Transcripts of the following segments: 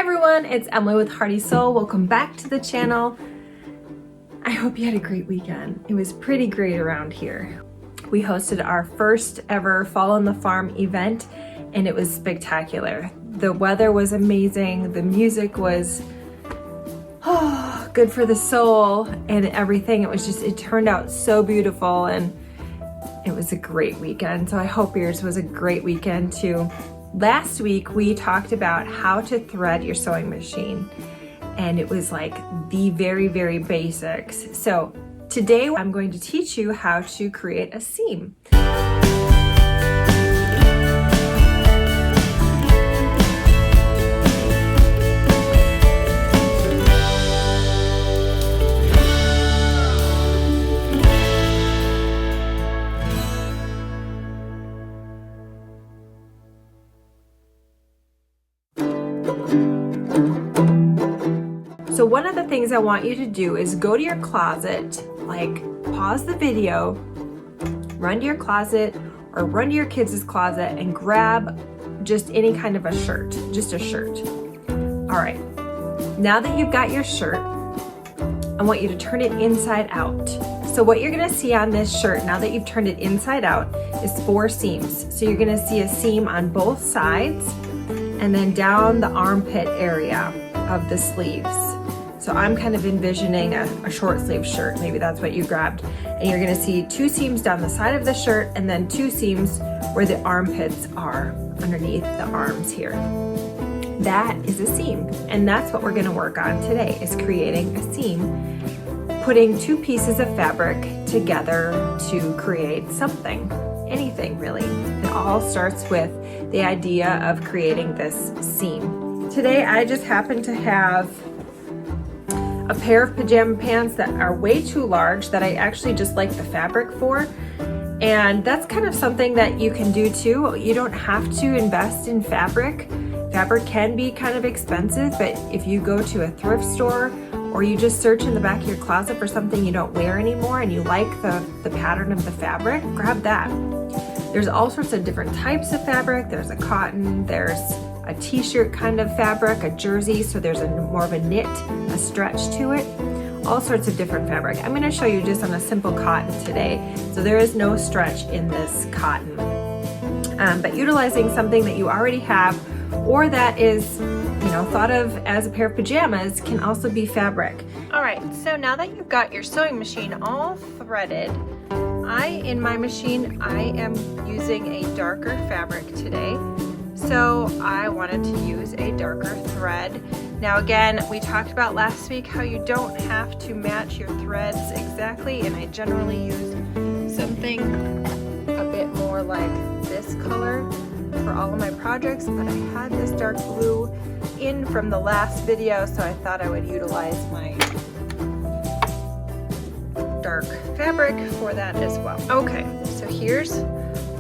everyone, it's Emily with Hearty Soul. Welcome back to the channel. I hope you had a great weekend. It was pretty great around here. We hosted our first ever Fall on the Farm event and it was spectacular. The weather was amazing, the music was good for the soul and everything. It turned out so beautiful and it was a great weekend. So I hope yours was a great weekend too. Last week, we talked about how to thread your sewing machine, and it was like the very, very basics. So today I'm going to teach you how to create a seam. So one of the things I want you to do is go to your closet, like pause the video, run to your closet or run to your kids' closet and grab just any kind of a shirt, just a shirt. All right, now that you've got your shirt, I want you to turn it inside out. So what you're gonna see on this shirt, now that you've turned it inside out, is 4 seams. So you're gonna see a seam on both sides and then down the armpit area of the sleeves. So I'm kind of envisioning a short sleeve shirt. Maybe that's what you grabbed. And you're gonna see 2 seams down the side of the shirt and then 2 seams where the armpits are underneath the arms here. That is a seam. And that's what we're gonna work on today, is creating a seam, putting 2 pieces of fabric together to create something, anything really. It all starts with the idea of creating this seam. Today I just happen to have a pair of pajama pants that are way too large that I actually just like the fabric for. And that's kind of something that you can do too. You don't have to invest in fabric. Fabric can be kind of expensive, but if you go to a thrift store or you just search in the back of your closet for something you don't wear anymore and you like the pattern of the fabric, grab that. There's all sorts of different types of fabric. There's a cotton, there's a t-shirt kind of fabric, a jersey, so there's more of a knit, a stretch to it, all sorts of different fabric. I'm gonna show you just on a simple cotton today. So there is no stretch in this cotton. But utilizing something that you already have or that is, thought of as a pair of pajamas can also be fabric. All right, so now that you've got your sewing machine all threaded, in my machine, I am using a darker fabric today. So I wanted to use a darker thread. Now again, we talked about last week how you don't have to match your threads exactly, and I generally use something a bit more like this color for all of my projects, but I had this dark blue in from the last video, so I thought I would utilize my dark fabric for that as well. Okay, so here's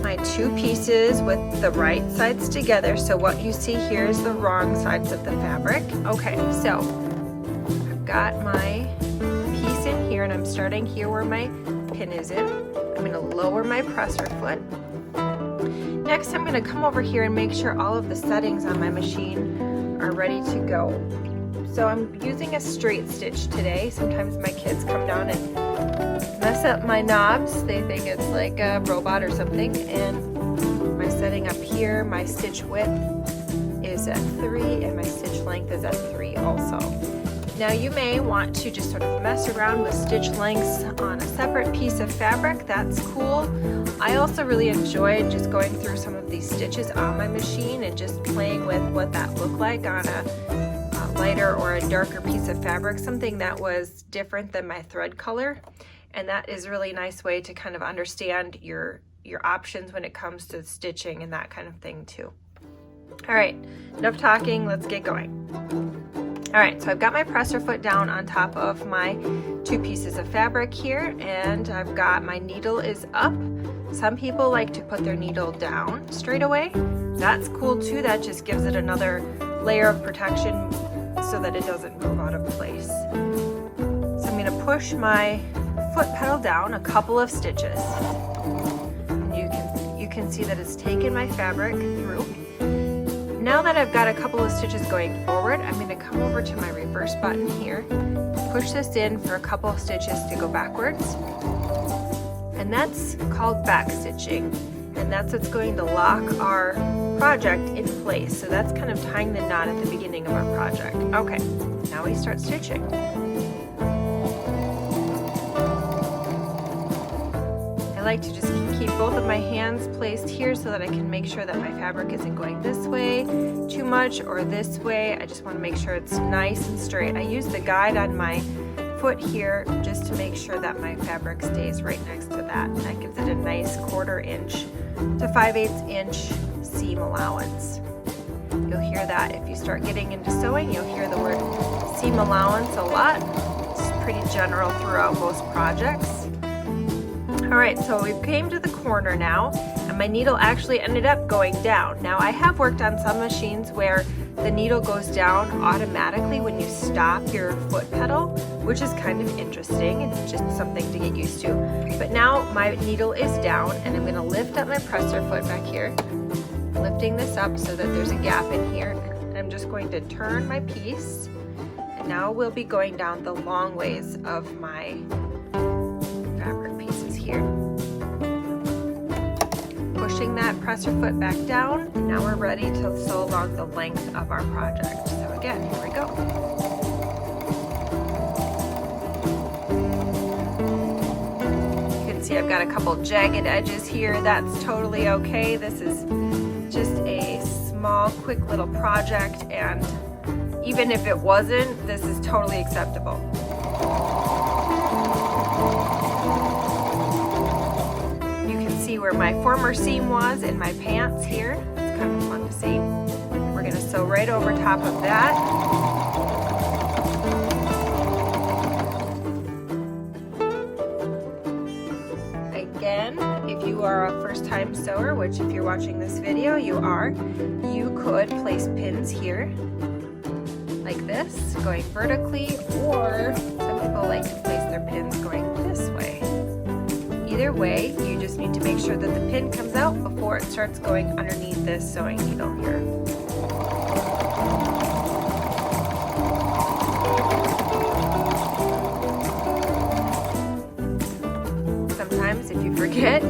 my 2 pieces with the right sides together. So what you see here is the wrong sides of the fabric. Okay, so I've got my piece in here and I'm starting here where my pin is in. I'm gonna lower my presser foot. Next, I'm gonna come over here and make sure all of the settings on my machine are ready to go. So I'm using a straight stitch today. Sometimes my kids come down and mess up my knobs. They think it's like a robot or something. And my setting up here, my stitch width is at 3 and my stitch length is at 3 also. Now you may want to just sort of mess around with stitch lengths on a separate piece of fabric. That's cool. I also really enjoyed just going through some of these stitches on my machine and just playing with what that looked like on a lighter or a darker piece of fabric, something that was different than my thread color. And that is a really nice way to kind of understand your options when it comes to stitching and that kind of thing too. All right, enough talking, let's get going. All right, so I've got my presser foot down on top of my 2 pieces of fabric here, and I've got my needle is up. Some people like to put their needle down straight away. That's cool too. That just gives it another layer of protection so that it doesn't move out of place. So I'm gonna push my foot pedal down a couple of stitches. And you can see that it's taken my fabric through. now that I've got a couple of stitches going forward, I'm going to come over to my reverse button here, push this in for a couple of stitches to go backwards, and that's called back stitching, and that's what's going to lock our project in place. So that's kind of tying the knot at the beginning of our project. Okay, now we start stitching. I like to just keep both of my hands placed here so that I can make sure that my fabric isn't going this way too much or this way. I just want to make sure it's nice and straight. I use the guide on my foot here just to make sure that my fabric stays right next to that. And that gives it a nice 1/4 inch to 5/8 inch seam allowance. You'll hear that if you start getting into sewing, you'll hear the word seam allowance a lot. It's pretty general throughout most projects. Alright, so we came to the corner now, and my needle actually ended up going down. Now I have worked on some machines where the needle goes down automatically when you stop your foot pedal, which is kind of interesting. It's just something to get used to. But now my needle is down, and I'm going to lift up my presser foot back here, lifting this up so that there's a gap in here. And I'm just going to turn my piece, and now we'll be going down the long ways of my fabric pieces here. Pushing that presser foot back down, and now we're ready to sew along the length of our project. So again, here we go. You can see I've got a couple jagged edges here. That's totally okay. This is just a small, quick little project, and even if it wasn't, this is totally acceptable. Where my former seam was in my pants here. It's kind of fun to see. We're going to sew right over top of that. Again, if you are a first-time sewer, which if you're watching this video, you are, you could place pins here like this, going vertically, or some people like to place their pins going this way. Either way, you just need to make sure that the pin comes out before it starts going underneath this sewing needle here. Sometimes if you forget,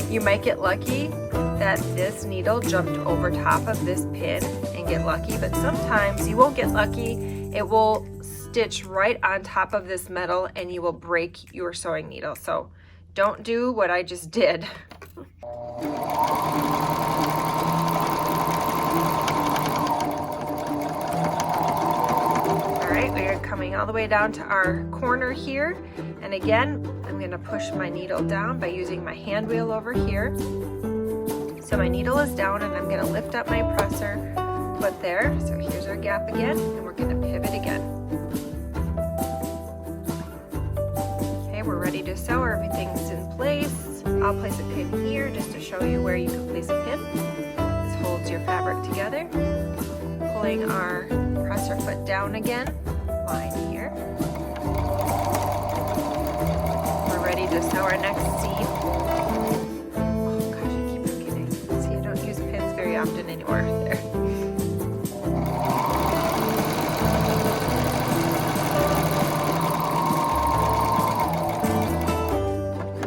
you might get lucky that this needle jumped over top of this pin and get lucky, but sometimes you won't get lucky. It will stitch right on top of this metal and you will break your sewing needle. So don't do what I just did. Alright, we are coming all the way down to our corner here. And again, I'm going to push my needle down by using my hand wheel over here. So my needle is down, and I'm going to lift up my presser foot there. So here's our gap again, and we're going to pivot again. We're ready to sew. Everything's in place. I'll place a pin here just to show you where you can place a pin. This holds your fabric together. Pulling our presser foot down again, line here. We're ready to sew our next seam. Oh gosh, I keep forgetting. See, I don't use pins very often anymore. There.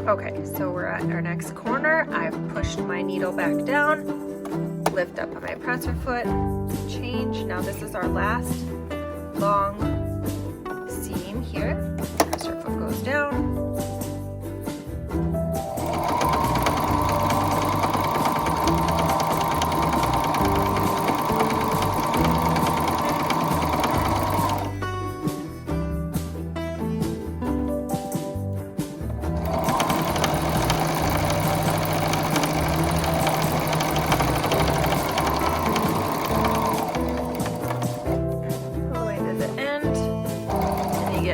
Okay, so we're at our next corner. I've pushed my needle back down, lift up on my presser foot, change. Now this is our last long seam here. Presser foot goes down.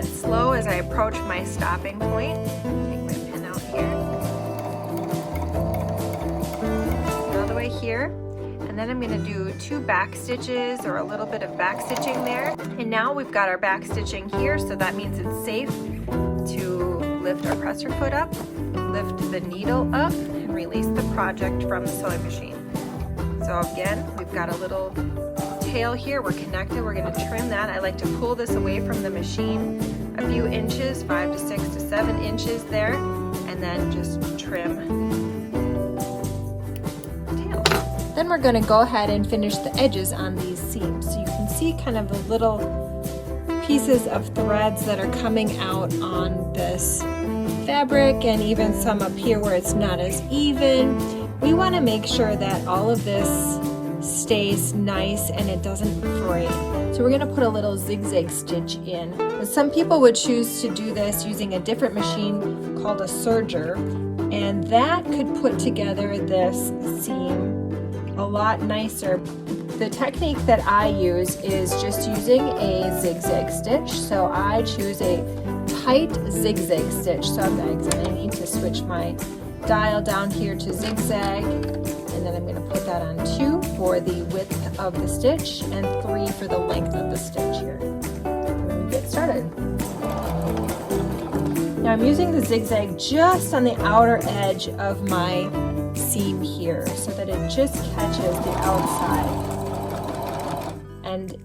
Slow as I approach my stopping point. Take my pin out here. All the way here. And then I'm going to do 2 back stitches or a little bit of back stitching there. And now we've got our back stitching here, so that means it's safe to lift our presser foot up, lift the needle up, and release the project from the sewing machine. So again, we've got a little tail here, we're connected, we're gonna trim that. I like to pull this away from the machine a few inches, 5 to 6 to 7 inches there, and then just trim the tail. Then we're gonna go ahead and finish the edges on these seams. So you can see kind of the little pieces of threads that are coming out on this fabric, and even some up here where it's not as even. We want to make sure that all of this stays nice and it doesn't fray. So we're going to put a little zigzag stitch in. But some people would choose to do this using a different machine called a serger, and that could put together this seam a lot nicer. The technique that I use is just using a zigzag stitch. So I choose a tight zigzag stitch. So I'm going to need to switch my dial down here to zigzag, and then I'm going to put that on 2 for the width of the stitch and 3 for the length of the stitch here. And then we get started. Now I'm using the zigzag just on the outer edge of my seam here so that it just catches the outside. And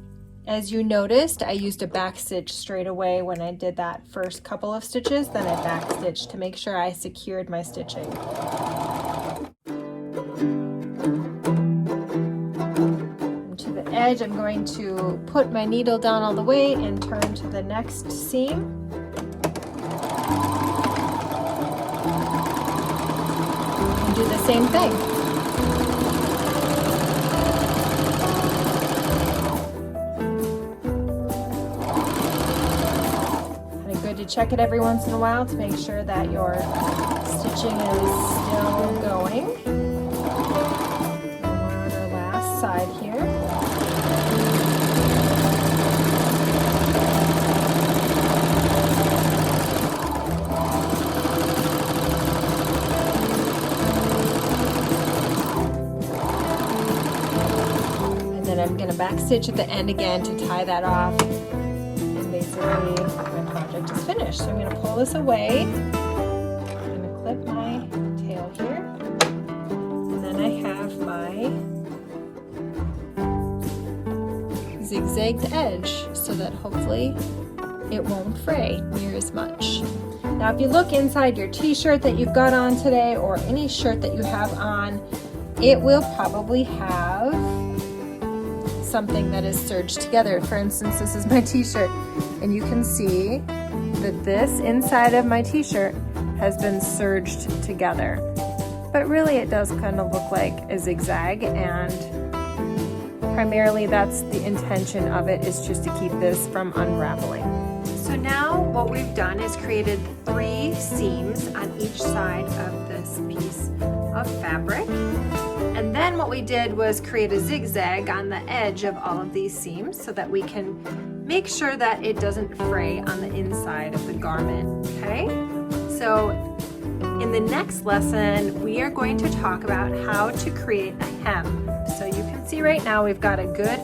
as you noticed, I used a back stitch straight away when I did that first couple of stitches, then I back stitched to make sure I secured my stitching. And to the edge, I'm going to put my needle down all the way and turn to the next seam. And do the same thing. Check it every once in a while to make sure that your stitching is still going. And we're on our last side here. And then I'm going to back stitch at the end again to tie that off. And basically project is finished. So I'm going to pull this away. I'm going to clip my tail here, and then I have my zigzagged edge so that hopefully it won't fray near as much. Now if you look inside your t-shirt that you've got on today, or any shirt that you have on, it will probably have something that is serged together. For instance, this is my t-shirt, and you can see that this inside of my t-shirt has been serged together. But really it does kind of look like a zigzag, and primarily that's the intention of it, is just to keep this from unraveling. So now what we've done is created 3 seams on each side of this piece of fabric. And then what we did was create a zigzag on the edge of all of these seams so that we can make sure that it doesn't fray on the inside of the garment, okay? So in the next lesson, we are going to talk about how to create a hem. So you can see right now we've got a good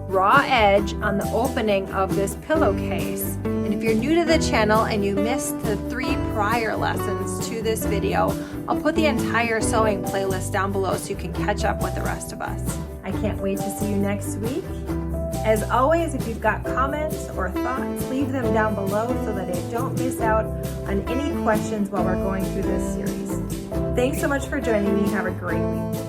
raw edge on the opening of this pillowcase. And if you're new to the channel and you missed the 3 prior lessons to this video, I'll put the entire sewing playlist down below so you can catch up with the rest of us. I can't wait to see you next week. As always, if you've got comments or thoughts, leave them down below so that I don't miss out on any questions while we're going through this series. Thanks so much for joining me. Have a great week.